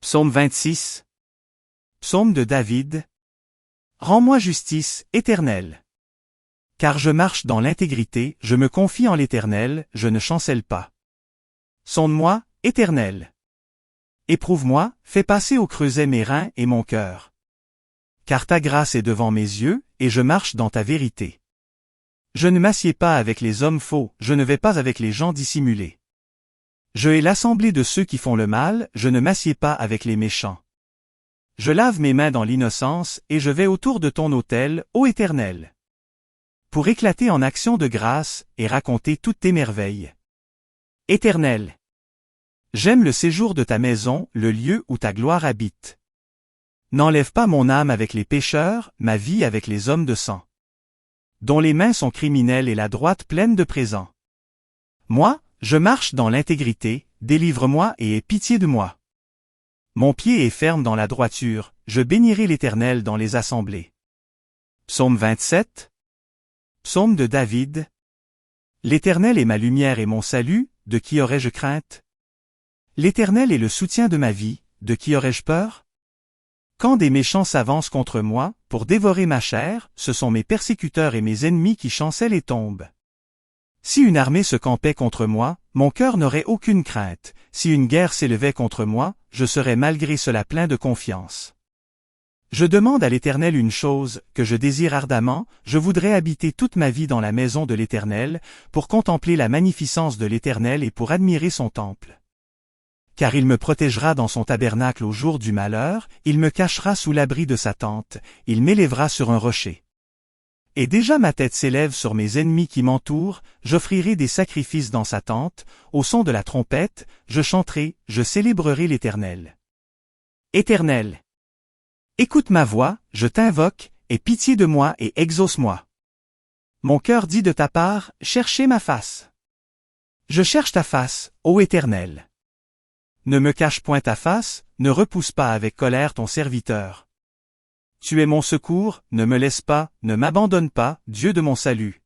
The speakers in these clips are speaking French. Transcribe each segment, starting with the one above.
Psaume 26. Psaume de David. Rends-moi justice, Éternel. Car je marche dans l'intégrité, je me confie en l'Éternel, je ne chancelle pas. Sonde-moi, Éternel. Éprouve-moi, fais passer au creuset mes reins et mon cœur. Car ta grâce est devant mes yeux, et je marche dans ta vérité. Je ne m'assieds pas avec les hommes faux, je ne vais pas avec les gens dissimulés. Je hais l'assemblée de ceux qui font le mal, je ne m'assieds pas avec les méchants. Je lave mes mains dans l'innocence, et je vais autour de ton autel, ô Éternel. Pour éclater en action de grâce, et raconter toutes tes merveilles. Éternel. J'aime le séjour de ta maison, le lieu où ta gloire habite. N'enlève pas mon âme avec les pécheurs, ma vie avec les hommes de sang. Dont les mains sont criminelles et la droite pleine de présents. Moi, je marche dans l'intégrité, délivre-moi et aie pitié de moi. Mon pied est ferme dans la droiture, je bénirai l'Éternel dans les assemblées. Psaume 27. Psaume de David. L'Éternel est ma lumière et mon salut, de qui aurais-je crainte? L'Éternel est le soutien de ma vie, de qui aurais-je peur? Quand des méchants s'avancent contre moi, pour dévorer ma chair, ce sont mes persécuteurs et mes ennemis qui chancellent et tombent. Si une armée se campait contre moi, mon cœur n'aurait aucune crainte, si une guerre s'élevait contre moi, je serais malgré cela plein de confiance. Je demande à l'Éternel une chose, que je désire ardemment, je voudrais habiter toute ma vie dans la maison de l'Éternel, pour contempler la magnificence de l'Éternel et pour admirer son temple. Car il me protégera dans son tabernacle au jour du malheur, il me cachera sous l'abri de sa tente, il m'élèvera sur un rocher. Et déjà ma tête s'élève sur mes ennemis qui m'entourent, j'offrirai des sacrifices dans sa tente, au son de la trompette, je chanterai, je célébrerai l'Éternel. Éternel. Écoute ma voix, je t'invoque, aie pitié de moi et exauce-moi. Mon cœur dit de ta part, cherchez ma face. Je cherche ta face, ô Éternel. Ne me cache point ta face, ne repousse pas avec colère ton serviteur. Tu es mon secours, ne me laisse pas, ne m'abandonne pas, Dieu de mon salut.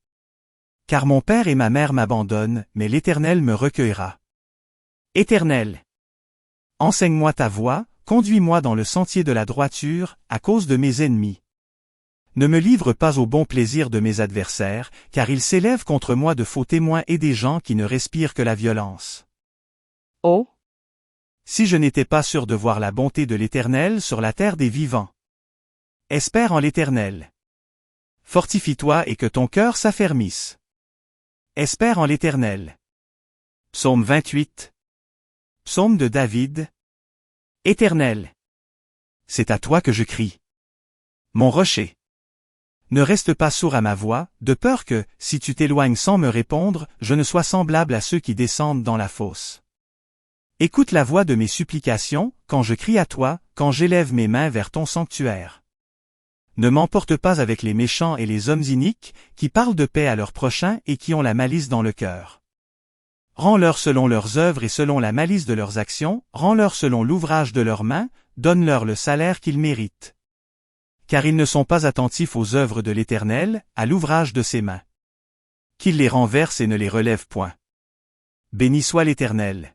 Car mon père et ma mère m'abandonnent, mais l'Éternel me recueillera. Éternel. Enseigne-moi ta voie, conduis-moi dans le sentier de la droiture, à cause de mes ennemis. Ne me livre pas au bon plaisir de mes adversaires, car ils s'élèvent contre moi de faux témoins et des gens qui ne respirent que la violence. Oh! Si je n'étais pas sûr de voir la bonté de l'Éternel sur la terre des vivants. Espère en l'Éternel. Fortifie-toi et que ton cœur s'affermisse. Espère en l'Éternel. Psaume 28. Psaume de David. Éternel. C'est à toi que je crie. Mon rocher. Ne reste pas sourd à ma voix, de peur que, si tu t'éloignes sans me répondre, je ne sois semblable à ceux qui descendent dans la fosse. Écoute la voix de mes supplications, quand je crie à toi, quand j'élève mes mains vers ton sanctuaire. Ne m'emporte pas avec les méchants et les hommes iniques, qui parlent de paix à leurs prochains et qui ont la malice dans le cœur. Rends-leur selon leurs œuvres et selon la malice de leurs actions, rends-leur selon l'ouvrage de leurs mains, donne-leur le salaire qu'ils méritent. Car ils ne sont pas attentifs aux œuvres de l'Éternel, à l'ouvrage de ses mains. Qu'il les renverse et ne les relève point. Béni soit l'Éternel.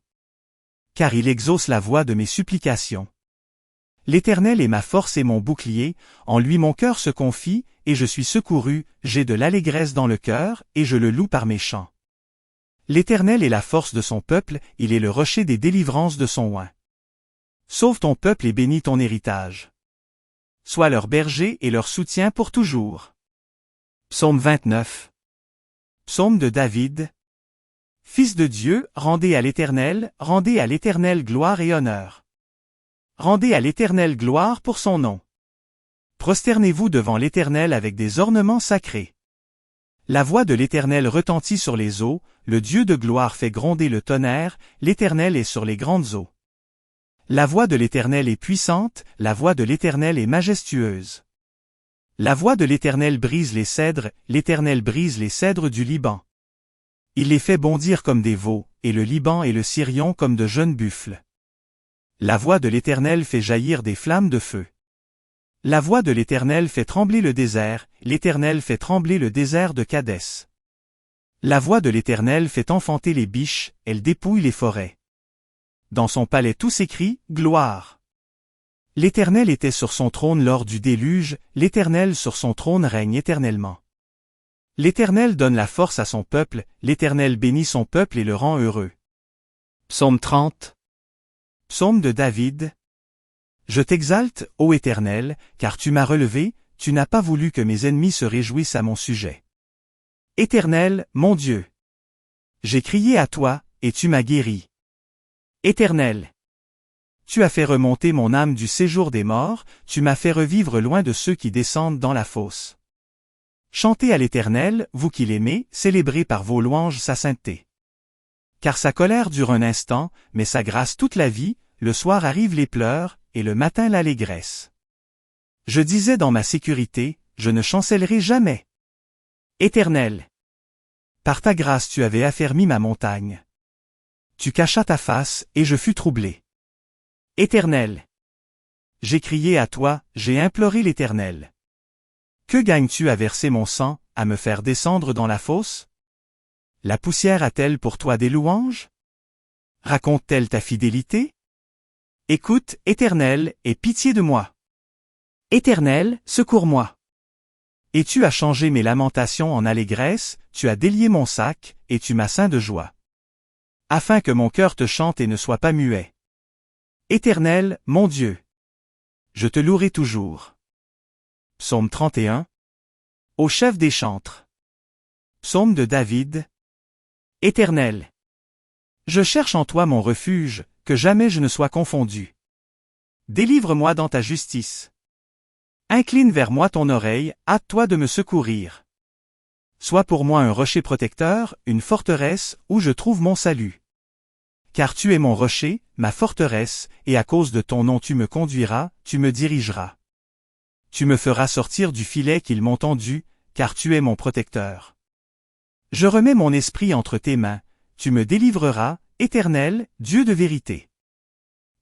Car il exauce la voix de mes supplications. L'Éternel est ma force et mon bouclier, en lui mon cœur se confie, et je suis secouru, j'ai de l'allégresse dans le cœur, et je le loue par mes chants. L'Éternel est la force de son peuple, il est le rocher des délivrances de son oint. Sauve ton peuple et bénis ton héritage. Sois leur berger et leur soutien pour toujours. Psaume 29. Psaume de David. Fils de Dieu, rendez à l'Éternel gloire et honneur. Rendez à l'Éternel gloire pour son nom. Prosternez-vous devant l'Éternel avec des ornements sacrés. La voix de l'Éternel retentit sur les eaux, le Dieu de gloire fait gronder le tonnerre, l'Éternel est sur les grandes eaux. La voix de l'Éternel est puissante, la voix de l'Éternel est majestueuse. La voix de l'Éternel brise les cèdres, l'Éternel brise les cèdres du Liban. Il les fait bondir comme des veaux, et le Liban et le Sirion comme de jeunes buffles. La voix de l'Éternel fait jaillir des flammes de feu. La voix de l'Éternel fait trembler le désert, l'Éternel fait trembler le désert de Kadès. La voix de l'Éternel fait enfanter les biches, elle dépouille les forêts. Dans son palais tous s'écrient « Gloire ». L'Éternel était sur son trône lors du déluge, l'Éternel sur son trône règne éternellement. L'Éternel donne la force à son peuple, l'Éternel bénit son peuple et le rend heureux. Psaume 30. Psaume de David. Je t'exalte, ô Éternel, car tu m'as relevé, tu n'as pas voulu que mes ennemis se réjouissent à mon sujet. Éternel, mon Dieu. J'ai crié à toi, et tu m'as guéri. Éternel. Tu as fait remonter mon âme du séjour des morts, tu m'as fait revivre loin de ceux qui descendent dans la fosse. Chantez à l'Éternel, vous qui l'aimez, célébrez par vos louanges sa sainteté. Car sa colère dure un instant, mais sa grâce toute la vie, le soir arrivent les pleurs, et le matin l'allégresse. Je disais dans ma sécurité, je ne chancellerai jamais. Éternel. Par ta grâce tu avais affermi ma montagne. Tu cachas ta face, et je fus troublé. Éternel. J'ai crié à toi, j'ai imploré l'Éternel. Que gagnes-tu à verser mon sang, à me faire descendre dans la fosse? La poussière a-t-elle pour toi des louanges? Raconte-t-elle ta fidélité? Écoute, Éternel, aie pitié de moi. Éternel, secours-moi. Et tu as changé mes lamentations en allégresse, tu as délié mon sac, et tu m'as ceint de joie. Afin que mon cœur te chante et ne soit pas muet. Éternel, mon Dieu. Je te louerai toujours. Psaume 31. Au chef des chantres. Psaume de David. Éternel. Je cherche en toi mon refuge, que jamais je ne sois confondu. Délivre-moi dans ta justice. Incline vers moi ton oreille, hâte-toi de me secourir. Sois pour moi un rocher protecteur, une forteresse, où je trouve mon salut. Car tu es mon rocher, ma forteresse, et à cause de ton nom tu me conduiras, tu me dirigeras. Tu me feras sortir du filet qu'ils m'ont tendu, car tu es mon protecteur. Je remets mon esprit entre tes mains, tu me délivreras, Éternel, Dieu de vérité.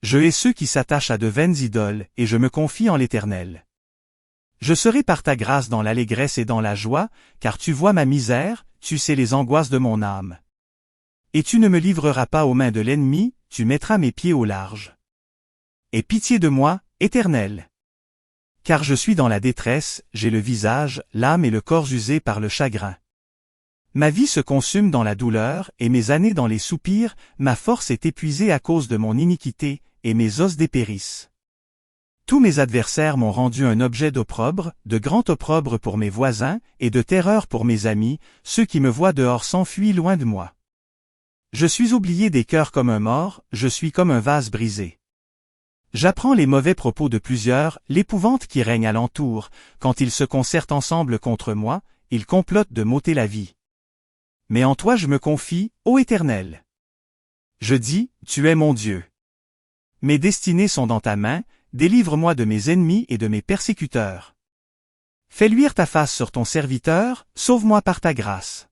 Je hais ceux qui s'attachent à de vaines idoles, et je me confie en l'Éternel. Je serai par ta grâce dans l'allégresse et dans la joie, car tu vois ma misère, tu sais les angoisses de mon âme. Et tu ne me livreras pas aux mains de l'ennemi, tu mettras mes pieds au large. Aie pitié de moi, Éternel. Car je suis dans la détresse, j'ai le visage, l'âme et le corps usés par le chagrin. Ma vie se consume dans la douleur, et mes années dans les soupirs, ma force est épuisée à cause de mon iniquité, et mes os dépérissent. Tous mes adversaires m'ont rendu un objet d'opprobre, de grand opprobre pour mes voisins, et de terreur pour mes amis, ceux qui me voient dehors s'enfuient loin de moi. Je suis oublié des cœurs comme un mort, je suis comme un vase brisé. J'apprends les mauvais propos de plusieurs, l'épouvante qui règne alentour, quand ils se concertent ensemble contre moi, ils complotent de m'ôter la vie. Mais en toi je me confie, ô Éternel. Je dis, tu es mon Dieu. Mes destinées sont dans ta main, délivre-moi de mes ennemis et de mes persécuteurs. Fais luire ta face sur ton serviteur, sauve-moi par ta grâce.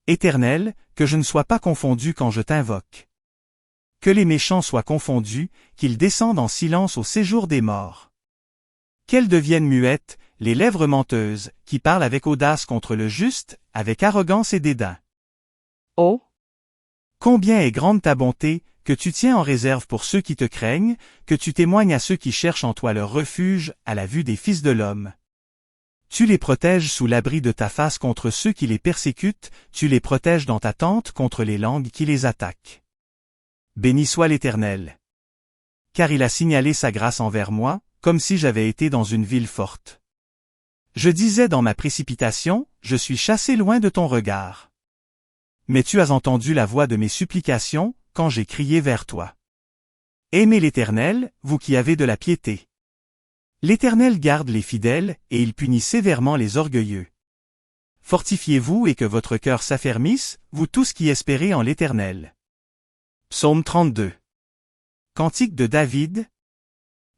Éternel, que je ne sois pas confondu quand je t'invoque. Que les méchants soient confondus, qu'ils descendent en silence au séjour des morts. Qu'elles deviennent muettes, les lèvres menteuses, qui parlent avec audace contre le juste, avec arrogance et dédain. Oh! Combien est grande ta bonté, que tu tiens en réserve pour ceux qui te craignent, que tu témoignes à ceux qui cherchent en toi leur refuge, à la vue des fils de l'homme. Tu les protèges sous l'abri de ta face contre ceux qui les persécutent, tu les protèges dans ta tente contre les langues qui les attaquent. Béni soit l'Éternel. Car il a signalé sa grâce envers moi, comme si j'avais été dans une ville forte. Je disais dans ma précipitation, je suis chassé loin de ton regard. Mais tu as entendu la voix de mes supplications, quand j'ai crié vers toi. Aimez l'Éternel, vous qui avez de la piété. L'Éternel garde les fidèles, et il punit sévèrement les orgueilleux. Fortifiez-vous et que votre cœur s'affermisse, vous tous qui espérez en l'Éternel. Psaume 32. Cantique de David.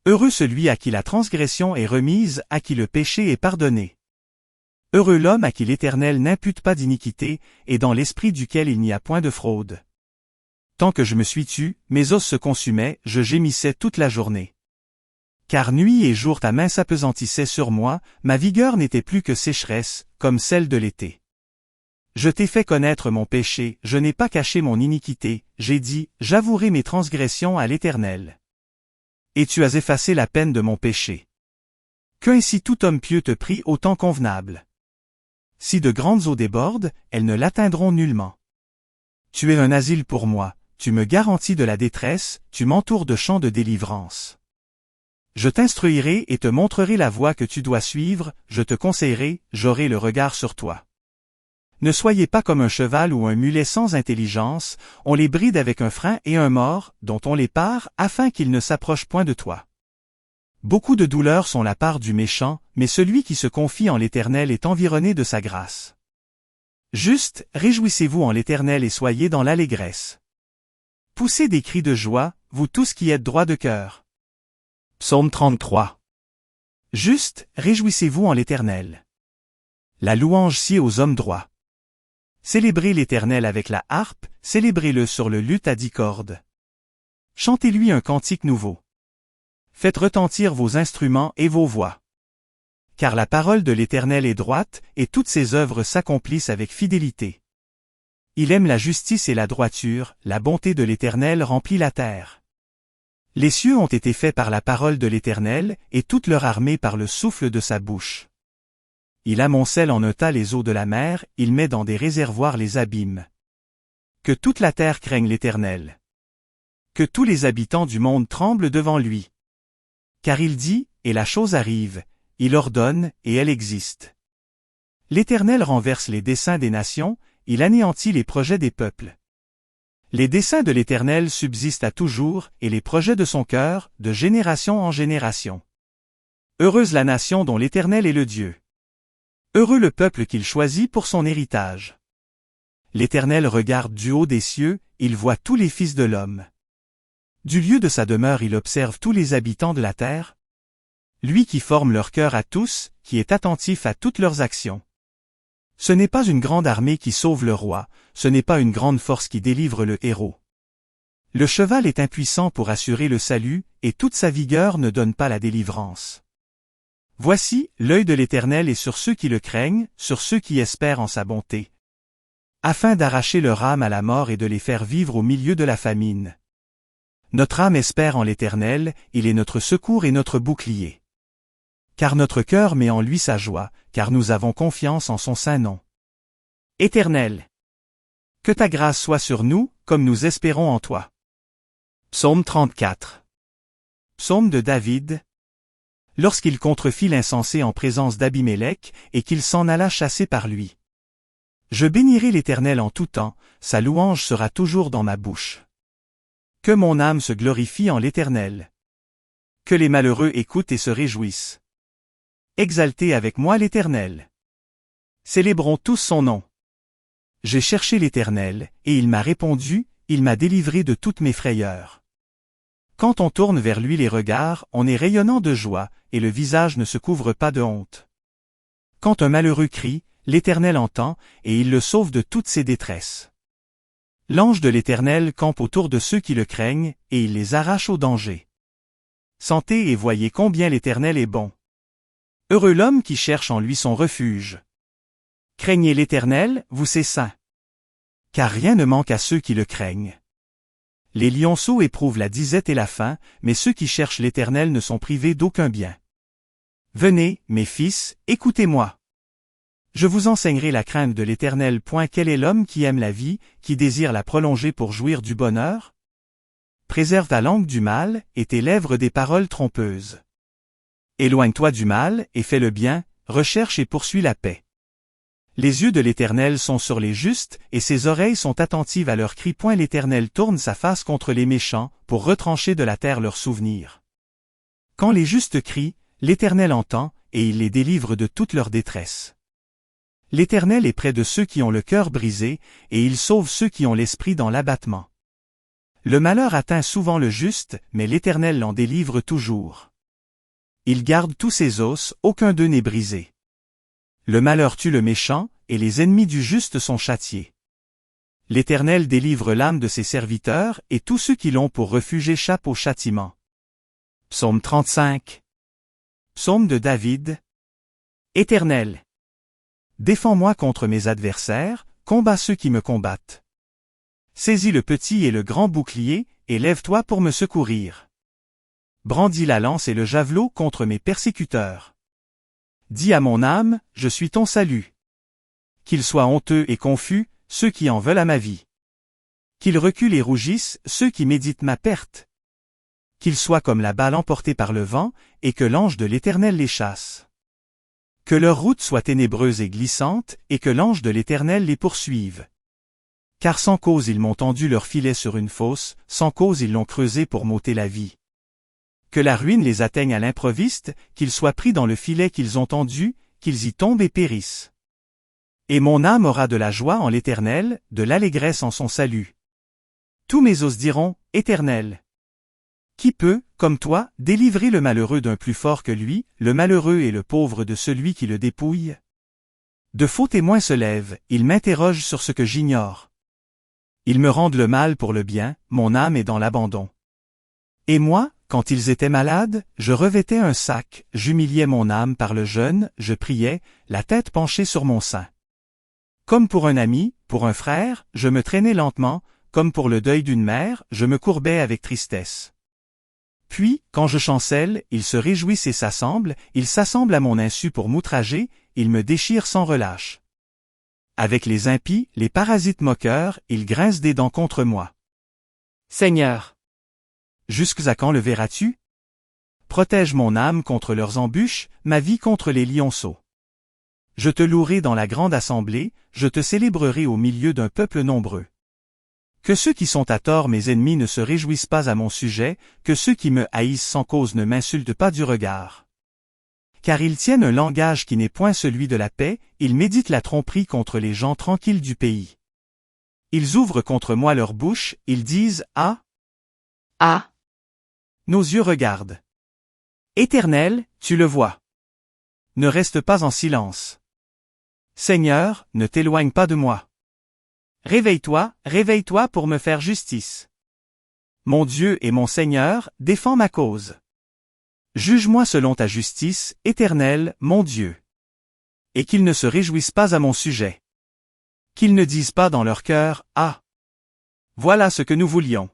Heureux celui à qui la transgression est remise, à qui le péché est pardonné. Heureux l'homme à qui l'Éternel n'impute pas d'iniquité, et dans l'esprit duquel il n'y a point de fraude. Tant que je me suis tu, mes os se consumaient, je gémissais toute la journée. Car nuit et jour ta main s'appesantissait sur moi, ma vigueur n'était plus que sécheresse, comme celle de l'été. Je t'ai fait connaître mon péché, je n'ai pas caché mon iniquité, j'ai dit, j'avouerai mes transgressions à l'Éternel. Et tu as effacé la peine de mon péché. Qu'ainsi tout homme pieux te prie au temps convenable. Si de grandes eaux débordent, elles ne l'atteindront nullement. Tu es un asile pour moi, tu me garantis de la détresse, tu m'entoures de champs de délivrance. Je t'instruirai et te montrerai la voie que tu dois suivre, je te conseillerai, j'aurai le regard sur toi. Ne soyez pas comme un cheval ou un mulet sans intelligence, on les bride avec un frein et un mors, dont on les pare, afin qu'ils ne s'approchent point de toi. Beaucoup de douleurs sont la part du méchant, mais celui qui se confie en l'Éternel est environné de sa grâce. Juste, réjouissez-vous en l'Éternel et soyez dans l'allégresse. Poussez des cris de joie, vous tous qui êtes droits de cœur. Psaume 33. Juste, réjouissez-vous en l'Éternel. La louange sied aux hommes droits. Célébrez l'Éternel avec la harpe, célébrez-le sur le luth à 10 cordes. Chantez-lui un cantique nouveau. Faites retentir vos instruments et vos voix. Car la parole de l'Éternel est droite, et toutes ses œuvres s'accomplissent avec fidélité. Il aime la justice et la droiture, la bonté de l'Éternel remplit la terre. Les cieux ont été faits par la parole de l'Éternel, et toute leur armée par le souffle de sa bouche. Il amoncelle en un tas les eaux de la mer, il met dans des réservoirs les abîmes. Que toute la terre craigne l'Éternel. Que tous les habitants du monde tremblent devant lui. Car il dit, et la chose arrive, il ordonne, et elle existe. L'Éternel renverse les desseins des nations, il anéantit les projets des peuples. Les desseins de l'Éternel subsistent à toujours, et les projets de son cœur, de génération en génération. Heureuse la nation dont l'Éternel est le Dieu. Heureux le peuple qu'il choisit pour son héritage. L'Éternel regarde du haut des cieux, il voit tous les fils de l'homme. Du lieu de sa demeure il observe tous les habitants de la terre. Lui qui forme leur cœur à tous, qui est attentif à toutes leurs actions. Ce n'est pas une grande armée qui sauve le roi, ce n'est pas une grande force qui délivre le héros. Le cheval est impuissant pour assurer le salut, et toute sa vigueur ne donne pas la délivrance. Voici, l'œil de l'Éternel est sur ceux qui le craignent, sur ceux qui espèrent en sa bonté, afin d'arracher leur âme à la mort et de les faire vivre au milieu de la famine. Notre âme espère en l'Éternel, il est notre secours et notre bouclier. Car notre cœur met en lui sa joie, car nous avons confiance en son saint nom. Éternel, que ta grâce soit sur nous, comme nous espérons en toi. Psaume 34. Psaume de David. Lorsqu'il contrefit l'insensé en présence d'Abimélec, et qu'il s'en alla chasser par lui. Je bénirai l'Éternel en tout temps, sa louange sera toujours dans ma bouche. Que mon âme se glorifie en l'Éternel. Que les malheureux écoutent et se réjouissent. Exaltez avec moi l'Éternel. Célébrons tous son nom. J'ai cherché l'Éternel, et il m'a répondu, il m'a délivré de toutes mes frayeurs. Quand on tourne vers lui les regards, on est rayonnant de joie, et le visage ne se couvre pas de honte. Quand un malheureux crie, l'Éternel entend, et il le sauve de toutes ses détresses. L'ange de l'Éternel campe autour de ceux qui le craignent, et il les arrache au danger. Sentez et voyez combien l'Éternel est bon. Heureux l'homme qui cherche en lui son refuge. Craignez l'Éternel, vous ses saints. Car rien ne manque à ceux qui le craignent. Les lionceaux éprouvent la disette et la faim, mais ceux qui cherchent l'Éternel ne sont privés d'aucun bien. Venez, mes fils, écoutez-moi. Je vous enseignerai la crainte de l'Éternel. Quel est l'homme qui aime la vie, qui désire la prolonger pour jouir du bonheur? Préserve ta langue du mal, et tes lèvres des paroles trompeuses. Éloigne-toi du mal, et fais le bien, recherche et poursuis la paix. Les yeux de l'Éternel sont sur les justes, et ses oreilles sont attentives à leurs cris. L'Éternel tourne sa face contre les méchants, pour retrancher de la terre leurs souvenirs. Quand les justes crient, l'Éternel entend, et il les délivre de toute leur détresse. L'Éternel est près de ceux qui ont le cœur brisé, et il sauve ceux qui ont l'esprit dans l'abattement. Le malheur atteint souvent le juste, mais l'Éternel l'en délivre toujours. Il garde tous ses os, aucun d'eux n'est brisé. Le malheur tue le méchant, et les ennemis du juste sont châtiés. L'Éternel délivre l'âme de ses serviteurs, et tous ceux qui l'ont pour refuge échappent au châtiment. Psaume 35. Psaume de David. Éternel, défends-moi contre mes adversaires, combats ceux qui me combattent. Saisis le petit et le grand bouclier, et lève-toi pour me secourir. brandis la lance et le javelot contre mes persécuteurs. Dis à mon âme, je suis ton salut. Qu'ils soient honteux et confus, ceux qui en veulent à ma vie. Qu'ils reculent et rougissent, ceux qui méditent ma perte. Qu'ils soient comme la balle emportée par le vent, et que l'ange de l'Éternel les chasse. Que leur route soit ténébreuse et glissante, et que l'ange de l'Éternel les poursuive. Car sans cause ils m'ont tendu leur filet sur une fosse, sans cause ils l'ont creusé pour m'ôter la vie. Que la ruine les atteigne à l'improviste, qu'ils soient pris dans le filet qu'ils ont tendu, qu'ils y tombent et périssent. Et mon âme aura de la joie en l'Éternel, de l'allégresse en son salut. Tous mes os diront, Éternel. Qui peut, comme toi, délivrer le malheureux d'un plus fort que lui, le malheureux et le pauvre de celui qui le dépouille? De faux témoins se lèvent, ils m'interrogent sur ce que j'ignore. Ils me rendent le mal pour le bien, mon âme est dans l'abandon. Et moi, quand ils étaient malades, je revêtais un sac, j'humiliais mon âme par le jeûne, je priais, la tête penchée sur mon sein. Comme pour un ami, pour un frère, je me traînais lentement, comme pour le deuil d'une mère, je me courbais avec tristesse. Puis, quand je chancelle, ils se réjouissent et ils s'assemblent à mon insu pour m'outrager, ils me déchirent sans relâche. Avec les impies, les parasites moqueurs, ils grincent des dents contre moi. Seigneur! Jusqu'à quand le verras-tu? Protège mon âme contre leurs embûches, ma vie contre les lionceaux. Je te louerai dans la grande assemblée, je te célébrerai au milieu d'un peuple nombreux. Que ceux qui sont à tort mes ennemis ne se réjouissent pas à mon sujet, que ceux qui me haïssent sans cause ne m'insultent pas du regard. Car ils tiennent un langage qui n'est point celui de la paix, ils méditent la tromperie contre les gens tranquilles du pays. Ils ouvrent contre moi leur bouche, ils disent « Ah! Ah! » Nos yeux regardent. Éternel, tu le vois. Ne reste pas en silence. Seigneur, ne t'éloigne pas de moi. Réveille-toi pour me faire justice. Mon Dieu et mon Seigneur, défends ma cause. Juge-moi selon ta justice, Éternel, mon Dieu. Et qu'ils ne se réjouissent pas à mon sujet. Qu'ils ne disent pas dans leur cœur, Ah! Voilà ce que nous voulions.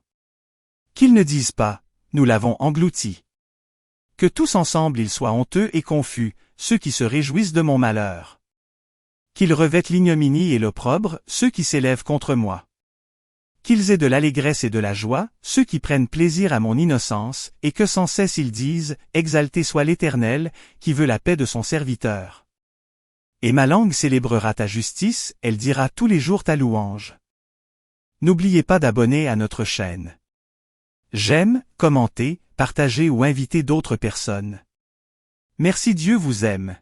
Qu'ils ne disent pas, Nous l'avons englouti. Que tous ensemble ils soient honteux et confus, ceux qui se réjouissent de mon malheur. Qu'ils revêtent l'ignominie et l'opprobre, ceux qui s'élèvent contre moi. Qu'ils aient de l'allégresse et de la joie, ceux qui prennent plaisir à mon innocence, et que sans cesse ils disent, Exalté soit l'Éternel, qui veut la paix de son serviteur. Et ma langue célébrera ta justice, elle dira tous les jours ta louange. N'oubliez pas d'abonner à notre chaîne. J'aime, commenter, partager ou inviter d'autres personnes. Merci Dieu vous aime.